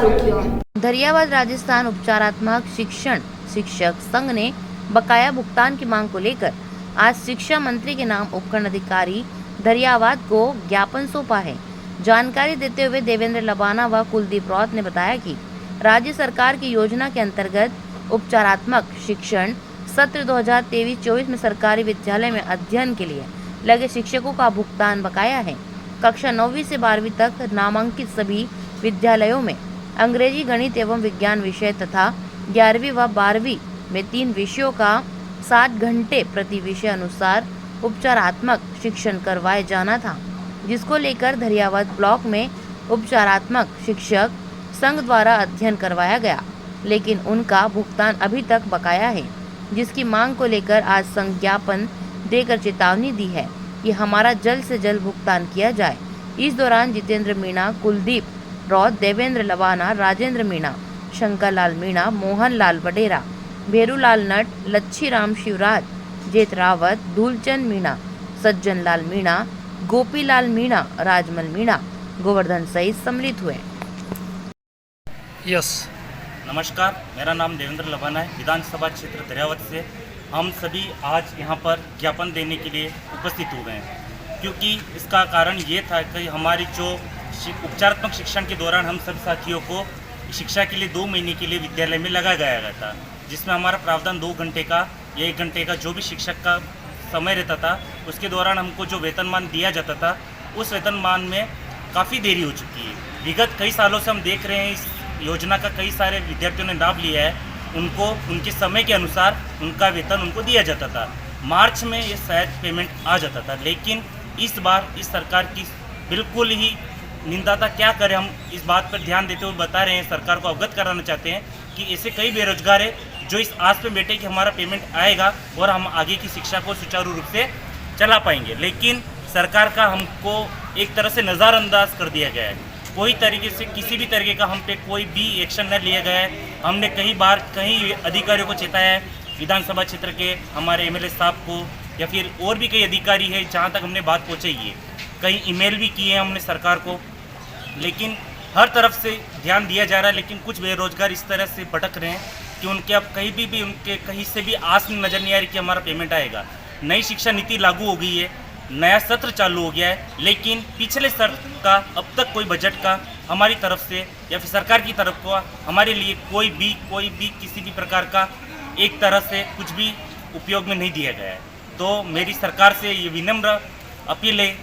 आरोग्य। धरियावाद राजस्थान उपचारात्मक शिक्षण शिक्षक संघ ने बकाया भुगतान की मांग को लेकर आज शिक्षा मंत्री के नाम उपखंड अधिकारी धरियावाद को ज्ञापन सौंपा है। जानकारी देते हुए देवेंद्र लबाना व कुलदीप रौत ने बताया कि राज्य सरकार की योजना के अंतर्गत उपचारात्मक शिक्षण सत्र 2023-24 में सरकारी विद्यालय में अध्ययन के लिए लगे शिक्षकों का भुगतान बकाया है। कक्षा 9वीं से 12वीं तक नामांकित सभी विद्यालयों में अंग्रेजी, गणित एवं विज्ञान विषय तथा 11वीं व 12वीं में 3 विषयों का 7 घंटे प्रति विषय अनुसार उपचारात्मक शिक्षण करवाए जाना था, जिसको लेकर धरियावाद ब्लॉक में उपचारात्मक शिक्षक संघ द्वारा अध्ययन करवाया गया, लेकिन उनका भुगतान अभी तक बकाया है, जिसकी मांग को लेकर आज संघ ज्ञापन देकर चेतावनी दी है कि हमारा जल्द से जल्द भुगतान किया जाए। इस दौरान जितेंद्र मीणा, कुलदीप रौत, देवेंद्र लबाना, राजेंद्र मीणा, शंकर लाल मीणा, मोहन लाल वडेरा, भेरूलाल नट, लच्छी राम शिवराज, जेत रावत, धूलचंद मीणा, सज्जन लाल मीणा, गोपीलाल मीणा, राजमल मीणा, गोवर्धन सहित सम्मिलित हुए। यस नमस्कार, मेरा नाम देवेंद्र लबाना है। विधानसभा क्षेत्र धरियावाद से हम सभी आज यहाँ पर ज्ञापन देने के लिए उपस्थित हो गए हैं, क्योंकि इसका कारण ये था कि हमारी जो उपचारात्मक शिक्षण के दौरान हम सभी साथियों को शिक्षा के लिए 2 महीने के लिए विद्यालय में लगाया गया था, जिसमें हमारा प्रावधान 2 घंटे का या 1 घंटे का जो भी शिक्षक का समय रहता था, उसके दौरान हमको जो वेतनमान दिया जाता था, उस वेतनमान में काफ़ी देरी हो चुकी है। विगत कई सालों से हम देख रहे हैं इस योजना का कई सारे विद्यार्थियों ने लाभ लिया है। उनको उनके समय के अनुसार उनका वेतन उनको दिया जाता था। मार्च में ये शायद पेमेंट आ जाता था, लेकिन इस बार इस सरकार की बिल्कुल ही निंदा था। क्या करें, हम इस बात पर ध्यान देते हुए बता रहे हैं, सरकार को अवगत कराना चाहते हैं कि ऐसे कई बेरोजगार हैं जो इस आस पे बैठे कि हमारा पेमेंट आएगा और हम आगे की शिक्षा को सुचारू रूप से चला पाएंगे, लेकिन सरकार का हमको एक तरह से नज़रअंदाज कर दिया गया है। कोई तरीके से किसी भी तरीके का हम पे कोई भी एक्शन न लिया गया है। हमने कई अधिकारियों को चेताया है, विधानसभा क्षेत्र के हमारे एमएलए साहब को या फिर और भी कई अधिकारी है जहाँ तक हमने बात पहुँचाई है। कई ईमेल भी किए हैं हमने सरकार को, लेकिन हर तरफ से ध्यान दिया जा रहा है, लेकिन कुछ बेरोजगार इस तरह से भटक रहे हैं कि उनके अब भी उनके कहीं से भी आस नज़र नहीं आ रही कि हमारा पेमेंट आएगा। नई शिक्षा नीति लागू हो गई है, नया सत्र चालू हो गया है, लेकिन पिछले सत्र का अब तक कोई बजट का हमारी तरफ से या फिर सरकार की तरफ को हमारे लिए कोई भी किसी भी प्रकार का एक तरह से कुछ भी उपयोग में नहीं दिया गया है। तो मेरी सरकार से ये विनम्र अपील है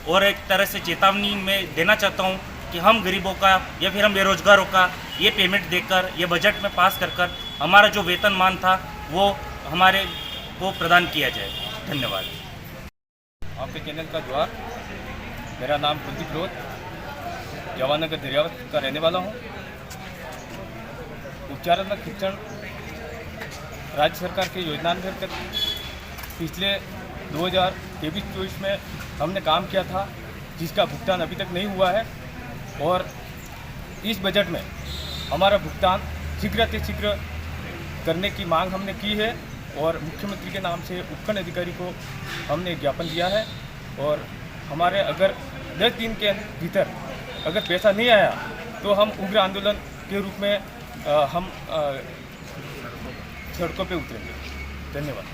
और एक तरह से चेतावनी में देना चाहता हूँ कि हम गरीबों का या फिर हम बेरोजगारों का ये पेमेंट देकर ये बजट में पास कर हमारा जो वेतनमान था वो हमारे को प्रदान किया जाए। धन्यवाद। आपके चैनल का द्वार। मेरा नाम कुलदीप रौत, जवाहरनगर धरियावाद का रहने वाला हूँ। उपचारात्मक शिक्षण राज्य सरकार की योजना अंतर्गत पिछले 2023-24 में हमने काम किया था, जिसका भुगतान अभी तक नहीं हुआ है और इस बजट में हमारा भुगतान शीघ्र करने की मांग हमने की है और मुख्यमंत्री के नाम से उपखंड अधिकारी को हमने ज्ञापन दिया है। और हमारे अगर 10 दिन के भीतर अगर पैसा नहीं आया तो हम उग्र आंदोलन के रूप में हम सड़कों पे उतरेंगे। धन्यवाद।